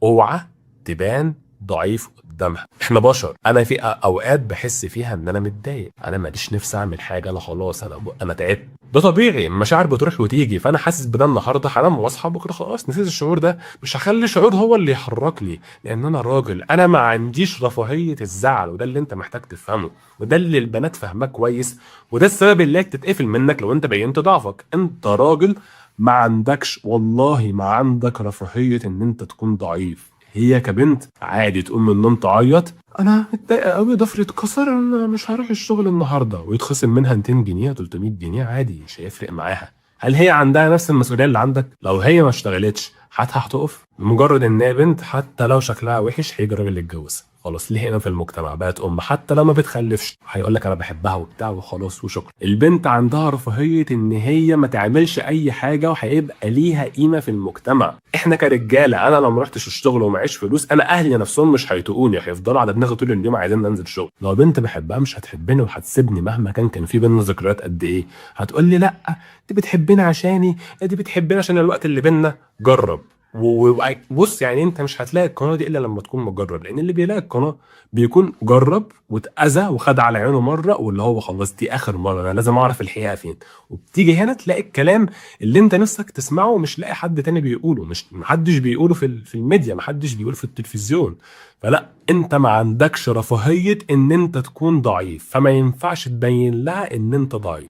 اوعى تبان ضعيف قدامها. احنا بشر، انا في اوقات بحس فيها ان انا متضايق، انا ماليش نفسي اعمل حاجه، انا خلاص انا تعبت. ده طبيعي، المشاعر بتروح وتيجي. فانا حاسس بده النهارده، هنام واصحى بكره خلاص نسيت الشعور ده. مش هخلي الشعور هو اللي يحركني، لان انا راجل، انا ما عنديش رفاهيه الزعل. وده اللي انت محتاج تفهمه، وده اللي البنات فاهماه كويس. وده السبب اللي تتقفل منك لو انت بينت ضعفك. انت راجل، ما عندكش، والله ما عندك رفاهيه ان انت تكون ضعيف. هي كبنت عادي تقوم من النوم تعيط، انا متضايقه قوي ضفري اتكسر، انا مش هروح الشغل النهارده، ويتخصم منها 200 جنيه 300 جنيه عادي، مش هيفرق معاها. هل هي عندها نفس المسؤوليه اللي عندك؟ لو هي ما اشتغلتش حياتها هتقف؟ مجرد ان هي بنت، حتى لو شكلها وحش هيجي راجل يتجوز خلاص. ليه؟ هنا في المجتمع بقت ام، حتى لو ما بتخلفش هيقول لك انا بحبها وبتاع وخلاص وشكرا. البنت عندها رفاهيه ان هي ما تعملش اي حاجه، وهيبقى ليها قيمه في المجتمع. احنا كرجاله، انا لو ما رحتش الشغل ومعيش فلوس، انا اهلي نفسهم مش هيطقوني، هيفضلوا على دماغي طول اليوم عايزين انزل شغل. لو بنت بحبها مش هتحبني وهتسيبني مهما كان في بينا ذكريات قد ايه. هتقول لي لا، دي بتحبني عشاني، دي بتحبني عشان الوقت اللي بينا. جرب. وبص، يعني انت مش هتلاقي القناه دي الا لما تكون مجرب، لان اللي بيلاقي القناه بيكون جرب واتاذى وخد على عينه مره، واللي هو خلاص دي اخر مره، انا لازم اعرف الحقيقه فين. وبتيجي هنا تلاقي الكلام اللي انت نفسك تسمعه مش لاقي حد تاني بيقوله، مش محدش بيقوله في الميديا، محدش بيقوله في التلفزيون. فلا، انت ما عندكش رفاهيه ان انت تكون ضعيف، فما ينفعش تبين لها ان انت ضعيف.